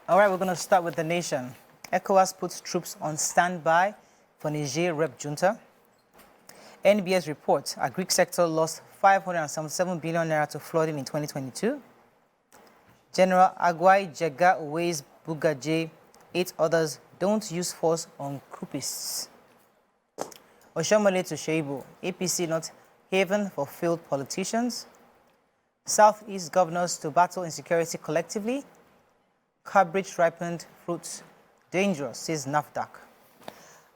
All right, we're going to start with the nation. Ecowas puts troops on standby for Niger rep junta. NBS reports a Greek sector lost 577 billion naira to flooding in 2022. General Agwai Jega Uwais Bugaje, 8 others don't use force on coupists. Oshomole to Sheibu, APC not haven for failed politicians. Southeast governors to battle insecurity collectively. Cabbage ripened fruits dangerous, says NAFDAC.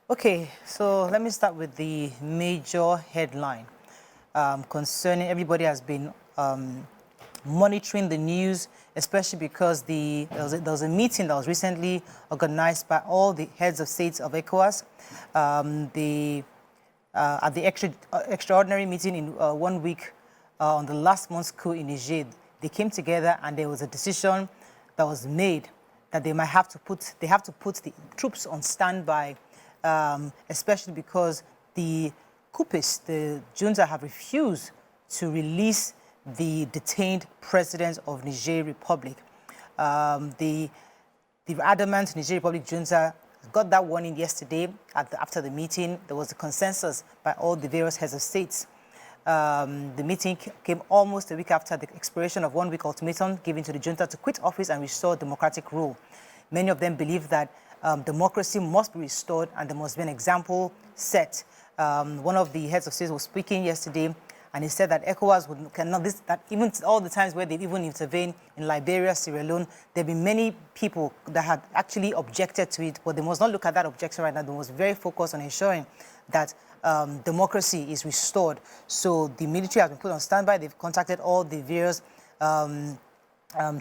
Okay, so let me start with the major headline concerning everybody has been monitoring the news, especially because there was a meeting that was recently organized by all the heads of states of ECOWAS. At the extraordinary meeting in 1 week on the last month's coup in Niger, they came together and there was a decision that was made that they have to put the troops on standby, especially because the coupists, the junta, have refused to release the detained president of Niger Republic. The adamant Niger Republic junta got that warning yesterday after the meeting. There was a consensus by all the various heads of states. The meeting came almost a week after the expiration of 1 week ultimatum given to the junta to quit office and restore democratic rule. Many of them believe that democracy must be restored and there must be an example set. One of the heads of states was speaking yesterday, and he said that ECOWAS that even all the times where they've even intervened in Liberia, Sierra Leone, there have been many people that had actually objected to it, but they must not look at that objection right now. They must very focused on ensuring that democracy is restored. So the military has been put on standby. They've contacted all the various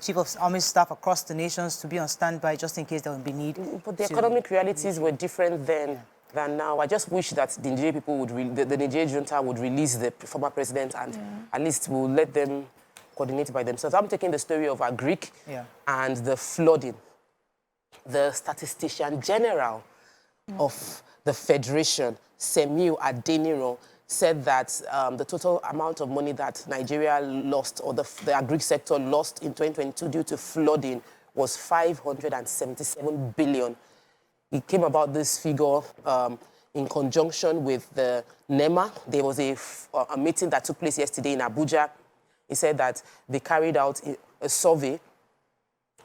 chief of army staff across the nations to be on standby just in case there will be need. But the economic realities were different then than now. I just wish that the Nigeria people would, the Nigeria junta would release the former president and at least we'll let them coordinate by themselves. I'm taking the story of a Greek and the flooding. The statistician general of the Federation, Semiu Adeniro, said that the total amount of money that Nigeria lost, or the Greek sector lost in 2022 due to flooding, was 577 billion. It came about this figure in conjunction with the NEMA. There was a meeting that took place yesterday in Abuja. He said that they carried out a survey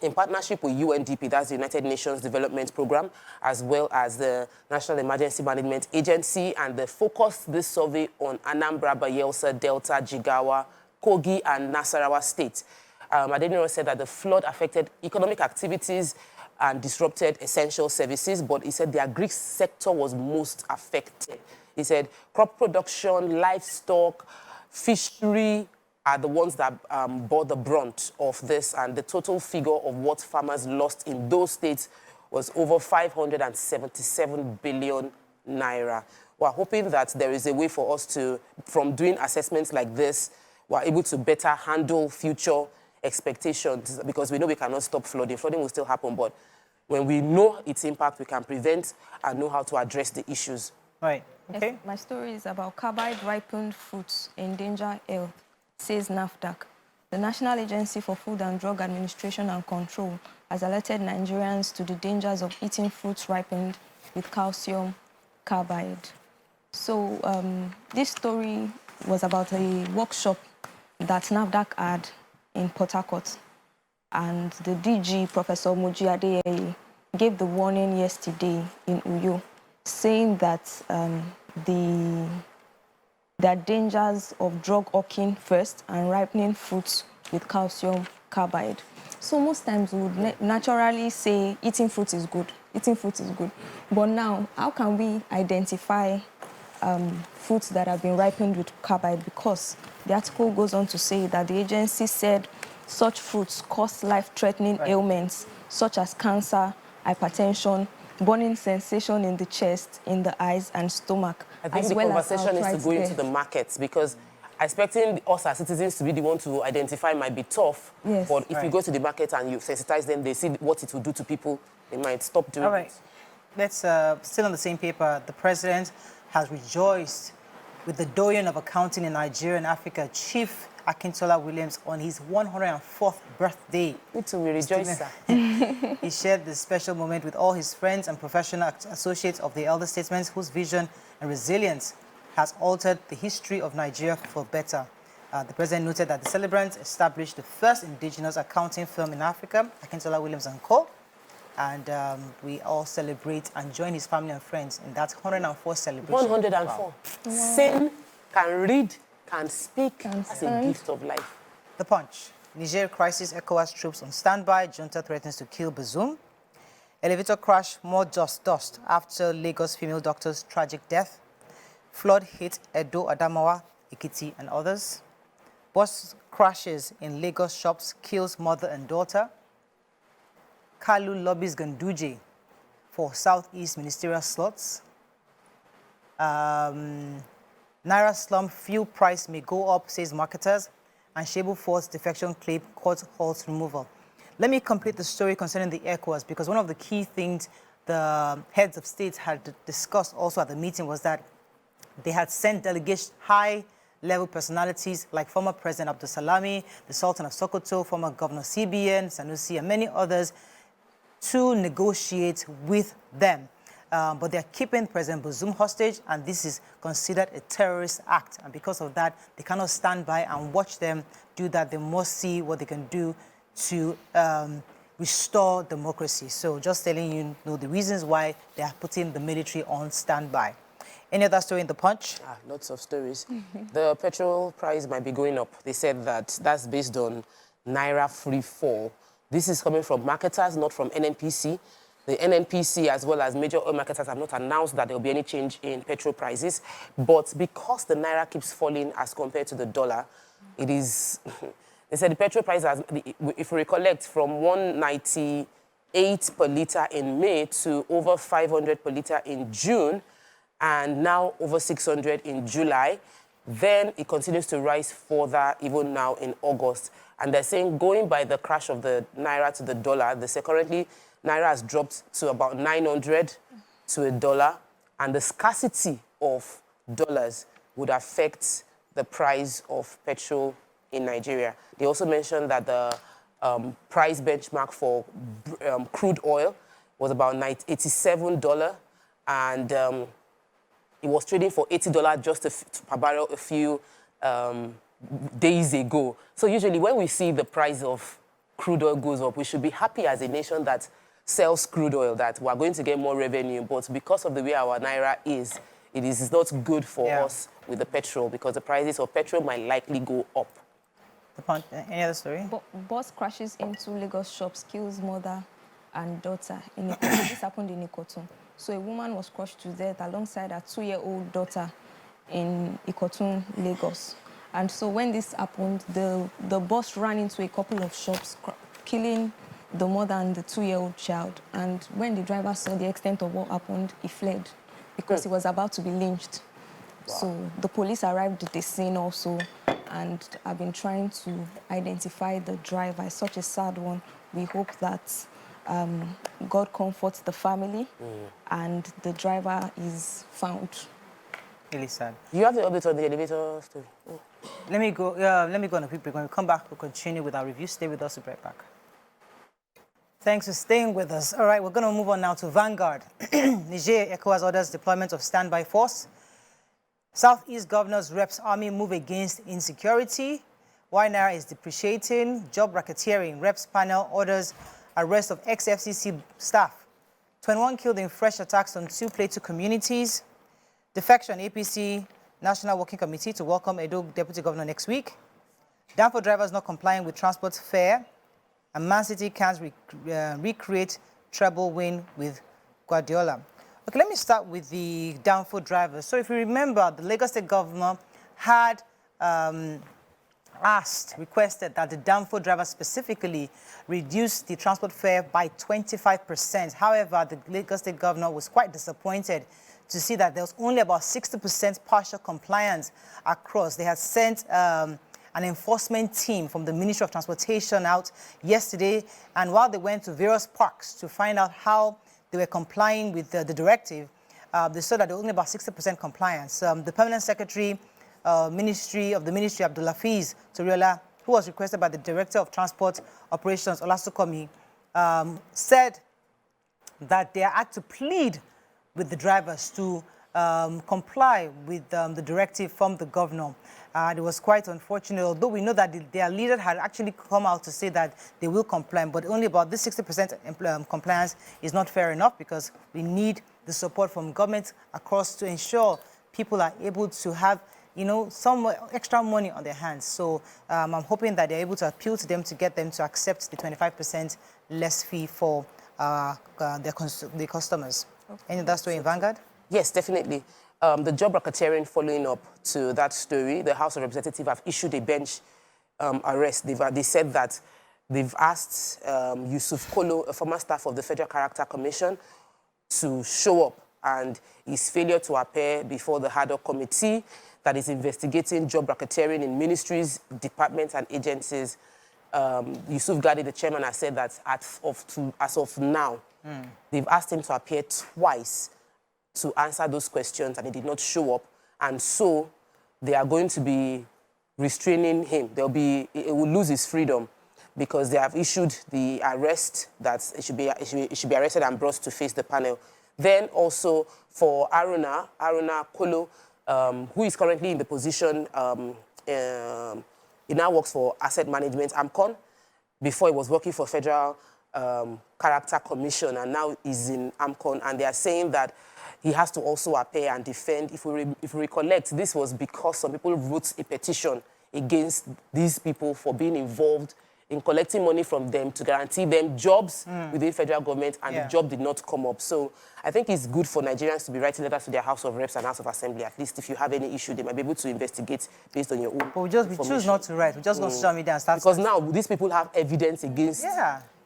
in partnership with UNDP, that's the United Nations Development Programme, as well as the National Emergency Management Agency, and they focused this survey on Anambra, Bayelsa, Delta, Jigawa, Kogi, and Nasarawa states. Adeniro said that the flood affected economic activities and disrupted essential services, but he said the agri sector was most affected. He said crop production, livestock, fishery are the ones that bore the brunt of this, and the total figure of what farmers lost in those states was over 577 billion naira. We're hoping that there is a way for us to, from doing assessments like this, we're able to better handle future expectations, because we know we cannot stop flooding. Flooding will still happen, but when we know its impact, we can prevent and know how to address the issues. Right. Okay. Yes, my story is about carbide ripened fruits endanger health, says NAFDAC. The National Agency for Food and Drug Administration and Control has alerted Nigerians to the dangers of eating fruits ripened with calcium carbide. So this story was about a workshop that NAFDAC had in Port Harcourt, and the DG, Professor Moji Adeyeye, gave the warning yesterday in Uyo, saying that there are dangers of drug hawking first and ripening fruits with calcium carbide. So most times we would naturally say eating fruit is good, eating fruit is good. But now, how can we identify fruits that have been ripened with carbide? Because the article goes on to say that the agency said such fruits cause life-threatening ailments such as cancer, hypertension, burning sensation in the chest, in the eyes and stomach. I think the conversation is to go into the markets, because expecting us as citizens to be the one to identify might be tough. Yes. But if you go to the market and you sensitize them, they see what it will do to people, they might stop doing it. Let's, still on the same paper, the president has rejoiced with the doyen of accounting in Nigeria and Africa, Chief Akintola Williams, on his 104th birthday. Me too, we rejoice, sir. He shared this special moment with all his friends and professional associates of the elder statesmen whose vision and resilience has altered the history of Nigeria for better. The president noted that the celebrants established the first indigenous accounting firm in Africa, Akintola, Williams & Co. And we all celebrate and join his family and friends in that 104 celebration. 104. Wow. Sing, can read, can speak. That's a gift of life. The Punch. Niger crisis, ECOWAS troops on standby. Junta threatens to kill Bazoum. Elevator crash, more dust after Lagos female doctor's tragic death. Flood hit Edo, Adamawa, Ekiti, and others. Bus crashes in Lagos shops, kills mother and daughter. Kalu lobbies Ganduje for Southeast ministerial slots. Naira slump, fuel price may go up, says marketers. And Shebu Force defection claim court halts removal. Let me complete the story concerning the ECOWAS, because one of the key things the heads of states had discussed also at the meeting was that they had sent delegations, high-level personalities like former President Abdul Salami, the Sultan of Sokoto, former Governor CBN, Sanusi, and many others to negotiate with them. But they're keeping President Bazoum hostage, and this is considered a terrorist act. And because of that, they cannot stand by and watch them do that. They must see what they can do to restore democracy. So just telling you the reasons why they are putting the military on standby. Any other story in the Punch? Lots of stories. The petrol price might be going up. They said that that's based on Naira free fall. This is coming from marketers, not from NNPC. The NNPC, as well as major oil marketers, have not announced that there will be any change in petrol prices. But because the Naira keeps falling as compared to the dollar, it is... They said the petrol price, has, if we recollect, from 198 per litre in May to over 500 per litre in June, and now over 600 in July. Then it continues to rise further even now in August. And they're saying, going by the crash of the Naira to the dollar, they say currently Naira has dropped to about 900 to $1, and the scarcity of dollars would affect the price of petrol in Nigeria. They also mentioned that the price benchmark for crude oil was about $87, and it was trading for $80 just per barrel a few days ago. So usually when we see the price of crude oil goes up, we should be happy as a nation that sells crude oil, that we're going to get more revenue. But because of the way our Naira is, it is not good for us with the petrol, because the prices of petrol might likely go up. Any other story? Bus crashes into Lagos shops, kills mother and daughter. This happened in Ikotun. So a woman was crushed to death alongside her 2-year-old daughter in Ikotun, Lagos. And so when this happened, the bus ran into a couple of shops, killing the mother and the 2-year-old child. And when the driver saw the extent of what happened, he fled because he was about to be lynched. Wow. So the police arrived at the scene also, and have been trying to identify the driver. It's such a sad one. We hope that God comforts the family and the driver is found. Really sad. You have the update on the elevator story. Let me go on a quick break. When we come back, we'll continue with our review. Stay with us. We'll be right back. Thanks for staying with us. All right, we're going to move on now to Vanguard. Niger, ECOWAS orders deployment of standby force. Southeast Governors Reps Army move against insecurity. Why Naira is depreciating. Job racketeering. Reps panel orders arrest of ex-FCC staff. 21 killed in fresh attacks on 2 Plateau communities. Defection. APC National Working Committee to welcome Edo Deputy Governor next week. Danfo drivers not complying with transport fare. And Man City can't recreate treble win with Guardiola. Okay, let me start with the Danfo drivers. So if you remember, the Lagos State governor had requested that the Danfo drivers specifically reduce the transport fare by 25%. However, the Lagos State governor was quite disappointed to see that there was only about 60% partial compliance across. They had sent an enforcement team from the Ministry of Transportation out yesterday, and while they went to various parks to find out how they were complying with the directive, they saw that there was only about 60% compliance. The permanent secretary Ministry, Abdul Hafiz Toriola, who was requested by the Director of Transport Operations, Olasukomi, said that they had to plead with the drivers to comply with the directive from the governor. It was quite unfortunate, although we know that their leader had actually come out to say that they will comply, but only about this 60% compliance is not fair enough, because we need the support from government across to ensure people are able to have, some extra money on their hands. So I'm hoping that they're able to appeal to them to get them to accept the 25% less fee for the customers. Okay. Any other story in Vanguard? Yes, definitely. The job racketeering following up to that story, the House of Representatives have issued a bench arrest. They said that they've asked Yusuf Kolo, a former staff of the Federal Character Commission, to show up, and his failure to appear before the ad hoc committee that is investigating job racketeering in ministries, departments, and agencies. Yusuf Gadi, the chairman, has said that as of now, they've asked him to appear twice to answer those questions, and he did not show up. And so they are going to be restraining him. He will lose his freedom, because they have issued the arrest that he should be arrested and brought to face the panel. Then also for Aruna Kolo, who is currently in the position, he now works for Asset Management, AMCON. Before, he was working for Federal Character Commission, and now he's in AMCON. And they are saying that he has to also appear and defend. If we recollect, this was because some people wrote a petition against these people for being involved in collecting money from them to guarantee them jobs within federal government, and the job did not come up. So I think it's good for Nigerians to be writing letters to their House of Reps and House of Assembly. At least if you have any issue, they might be able to investigate based on your own. But we choose not to write. We just go to social media and start. Because now these people have evidence against.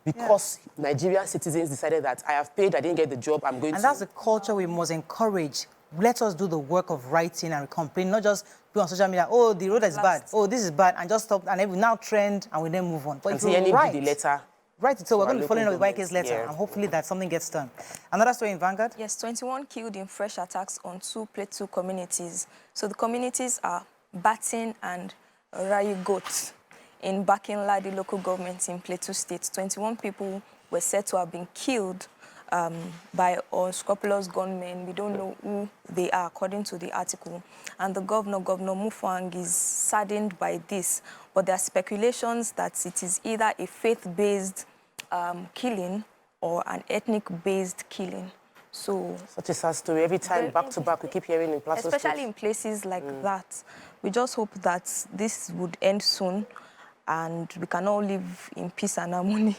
Because Nigerian citizens decided that I have paid, I didn't get the job, I'm going to. And that's the culture we must encourage. Let us do the work of writing and complain, not just be on social media, oh, the road is bad, oh, this is bad, and just stop, and then we now trend and we then move on. But if you write the letter. Write it, so we're going to be following up with YK's letter, and hopefully that something gets done. Another story in Vanguard? Yes, 21 killed in fresh attacks on 2 Plateau communities. So the communities are Batin and Rayigot in Bakinladi local government in Plateau State. 21 people were said to have been killed by unscrupulous gunmen. We don't know who they are, according to the article. And the Governor Mufwang, is saddened by this. But there are speculations that it is either a faith-based killing or an ethnic-based killing. So such a sad story. Every time, back to back, we keep hearing in Plateau State. Especially in places like that. We just hope that this would end soon, and we can all live in peace and harmony.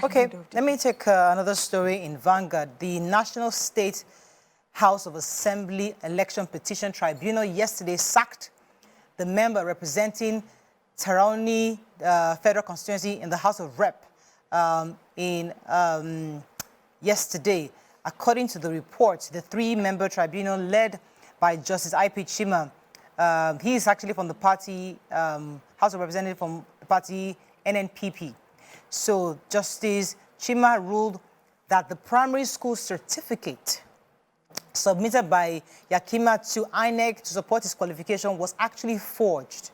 Okay, let me take another story in Vanguard. The National State House of Assembly Election Petition Tribunal yesterday sacked the member representing Tarauni Federal Constituency in the House of Rep yesterday. According to the report, the 3-member tribunal led by Justice I.P. Chima, he is actually from the party, House of Representatives from the party NNPP. So Justice Chima ruled that the primary school certificate submitted by Yakima to INEC to support his qualification was actually forged.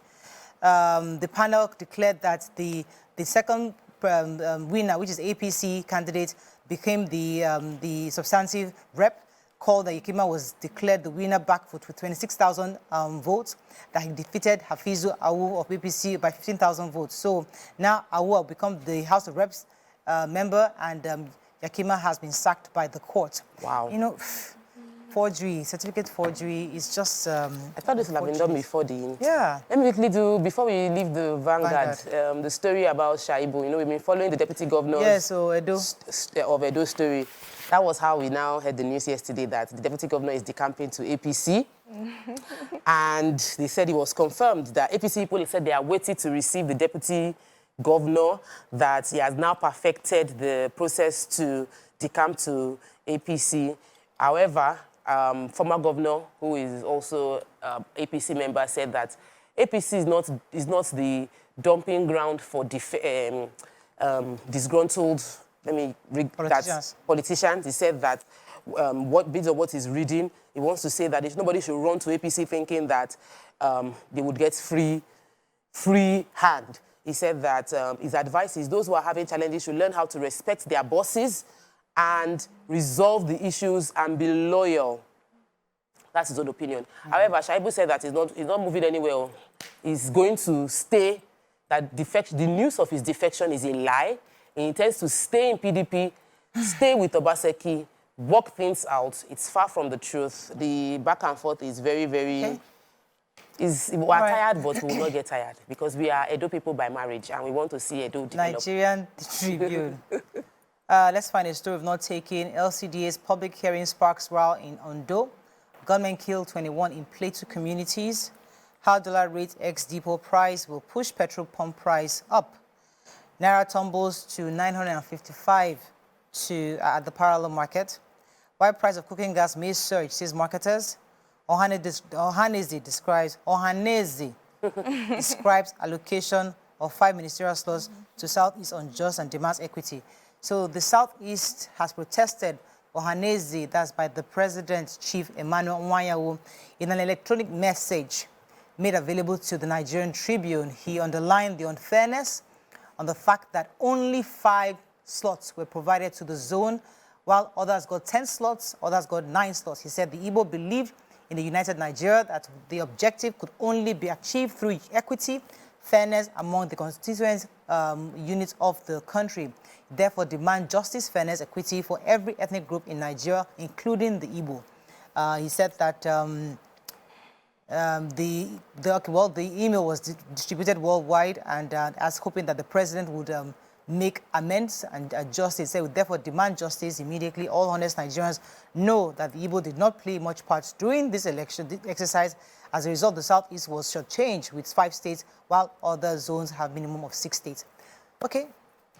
The panel declared that the second winner, which is APC candidate, became the substantive rep. Called that Yakima was declared the winner back with 26,000 votes, that he defeated Hafizu Awu of APC by 15,000 votes. So now Awu will become the House of Reps member, and Yakima has been sacked by the court. Wow. You know, forgery, certificate forgery is just... I thought this would have been done before the... Yeah. Let me quickly do, before we leave the Vanguard, the story about Shaibu. You know, we've been following the deputy governor's of Edo story. That was how we now heard the news yesterday that the deputy governor is decamping to APC. And they said it was confirmed that APC people said they are waiting to receive the deputy governor, that he has now perfected the process to decamp to APC. However, former governor, who is also APC member, said that APC is not the dumping ground for disgruntled politicians. He said that based on what he's reading, he wants to say that nobody should run to APC thinking that they would get free hand. he said that his advice is those who are having challenges should learn how to respect their bosses and resolve the issues and be loyal. That's his own opinion. However, Shaibu said that he's not moving anywhere. He's going to stay, that the news of his defection is a lie. He intends to stay in PDP, stay with Obaseki, work things out. It's far from the truth. The back and forth is very, very... Okay. We're tired, but we will not get tired because we are Edo people by marriage and we want to see Edo develop. Nigerian Tribune. Let's find a story of not taking LCDA's public hearing sparks row in Ondo. Gunmen killed 21 in Plateau communities. How dollar rate ex-depot price will push petrol pump price up. Naira tumbles to 955 at the parallel market. Why price of cooking gas may surge, says marketers. Ohaneze describes allocation of 5 ministerial slots to Southeast unjust and demands equity. So the Southeast has protested Ohaneze, that's by the President's Chief Emmanuel Nwanyawo, in an electronic message made available to the Nigerian Tribune. He underlined the unfairness on the fact that only 5 slots were provided to the zone, while others got 10 slots, others got 9 slots. He said the Igbo believed in the United Nigeria that the objective could only be achieved through equity, fairness among the constituent units of the country. Therefore, demand justice, fairness, equity for every ethnic group in Nigeria, including the Igbo. He said that the email was distributed worldwide, and as hoping that the president would make amends and justice. They would therefore demand justice immediately. All honest Nigerians know that the Igbo did not play much part during this election exercise. As a result, the Southeast was shortchanged with 5 states, while other zones have minimum of 6 states. Okay.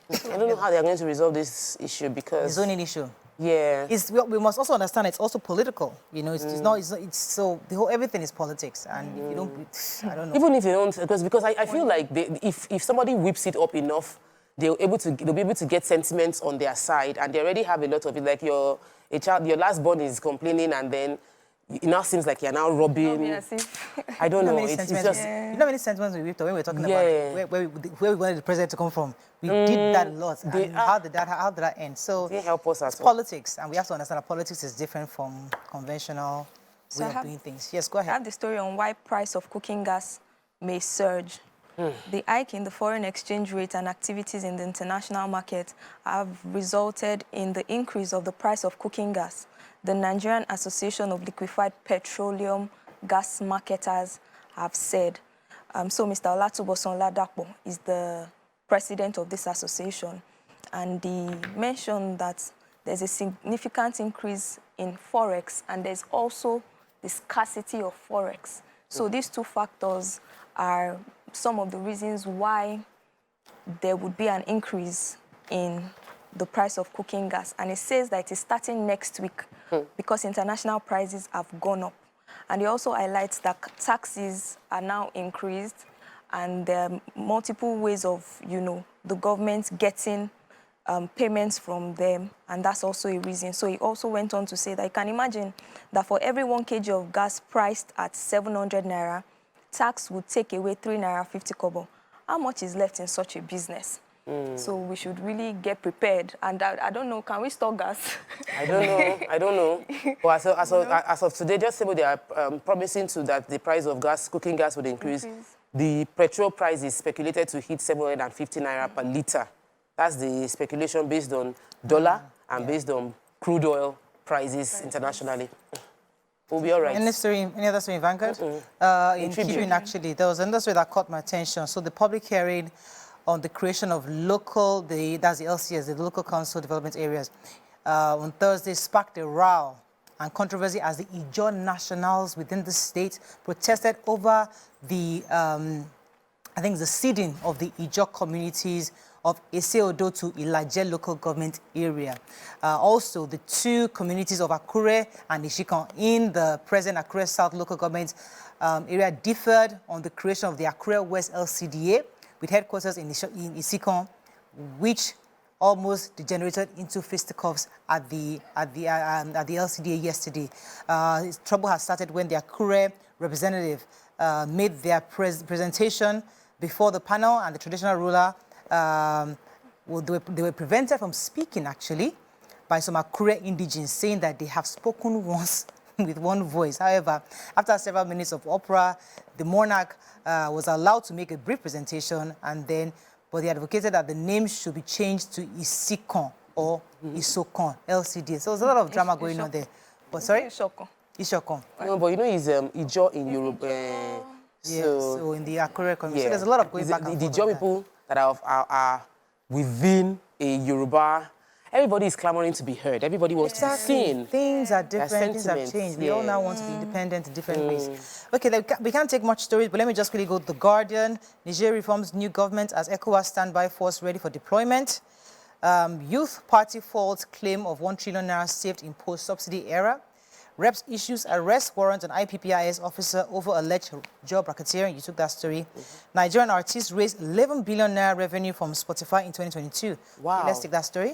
I don't know how they're going to resolve this issue because... The zoning issue. Yeah. We must also understand it's also political. You know, it's so everything is politics, and if you don't, I don't know. Even if you don't, because I feel like if somebody whips it up enough, they'll be able to get sentiments on their side, and they already have a lot of it. Like your last born is complaining, and then it now seems like you're now robbing. I don't know. It's just... You know how many sentiments we whipped up when we were talking about where we wanted the president to come from? We did that a lot. And how did that end? So they help us it's politics, and we have to understand that politics is different from conventional way of doing things. Yes, go ahead. I have the story on why price of cooking gas may surge. The hike in the foreign exchange rate and activities in the international market have resulted in the increase of the price of cooking gas. The Nigerian Association of Liquefied Petroleum Gas Marketers have said. So Mr. Olatubosan Ladapo is the president of this association, and he mentioned that there's a significant increase in forex, and there's also the scarcity of forex. So these 2 factors are some of the reasons why there would be an increase in the price of cooking gas. And it says that it is starting next week because international prices have gone up. And it also highlights that taxes are now increased, and there are multiple ways of, the government getting payments from them, and that's also a reason. So he also went on to say that you can imagine that for every 1 kg of gas priced at 700 naira, tax would take away 3 naira 50 kobo. How much is left in such a business? So we should really get prepared. And I don't know, can we store gas? I don't know. But as of today, just say they are promising that the price of cooking gas would increase. The petrol price is speculated to hit 750 naira per litre. That's the speculation based on dollar and based on crude oil prices internationally. We'll be all right. Any other story in Vanguard? In Tribune, actually, there was another story that caught my attention. So the public hearing on the creation of that's the LCS, the Local Council Development Areas, on Thursday sparked a row and controversy as the Ijaw nationals within the state protested over the, the ceding of the Ijaw communities of Eseodo to Ilaje local government area. Also, the 2 communities of Akure and Ishikan in the present Akure South local government area differed on the creation of the Akure West LCDA, with headquarters in Isikon, which almost degenerated into fisticuffs at the LCDA yesterday. Trouble has started when the Akure representative made their presentation before the panel and the traditional ruler, they were prevented from speaking, actually, by some Akure indigenes saying that they have spoken once with one voice. However, after several minutes of opera, the monarch was allowed to make a brief presentation, but they advocated that the name should be changed to Isikon or Isokon, LCD. So there's a lot of drama going on there. But sorry? Isokon. No, but you know it's Ijo in Europe. So in the Akure community, so there's a lot of going back and forth. The Ijo people that are within a Yoruba, everybody is clamoring to be heard. Everybody wants to be seen. Things are different. Things have changed. We all now want to be independent in different ways. Okay, we can't take much stories, but let me just quickly go to The Guardian. Niger reforms new government as Ecowas standby force ready for deployment. Youth party faults claim of 1 trillion naira saved in post-subsidy era. Reps issues arrest warrant on IPPIS officer over alleged job racketeering. You took that story. Nigerian artists raised 11 billion naira revenue from Spotify in 2022. Wow. Okay, let's take that story.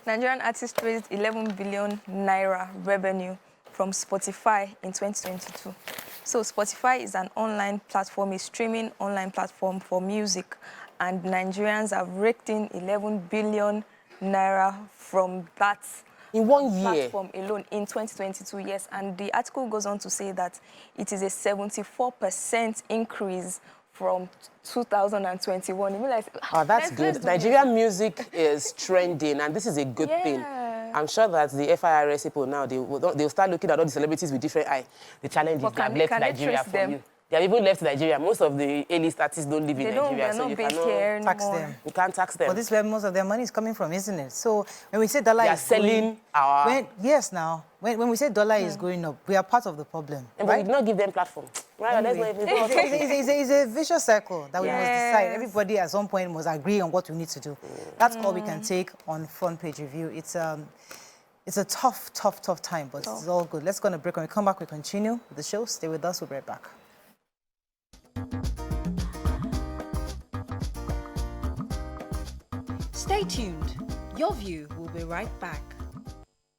Nigerian artists raised 11 billion naira revenue from Spotify in 2022. So Spotify is an online platform, a streaming online platform for music, and Nigerians have raked in 11 billion naira from that in 1 year platform alone in 2022, yes. And the article goes on to say that it is a 74% increase from 2021. You mean like, oh, that's good. Nigerian music is trending, and this is a good thing. I'm sure that the FIRS people now, they'll start looking at all the celebrities with different eye. The challenge is they have left Nigeria for you. They have even left Nigeria. Most of the A-list artists don't live in Nigeria, so you cannot tax them. You can't tax them. But this is where most of their money is coming from, isn't it? So when we say dollar is selling our... Yes, now. When we say dollar is going up, we are part of the problem. And right? But we did not give them platform. Right? Anyway, it's a vicious circle that we must decide. Everybody at some point must agree on what we need to do. That's all we can take on front page review. It's a tough time, but it's all good. Let's go on a break. When we come back, we continue with the show. Stay with us. We'll be right back. Stay tuned. Your View will be right back.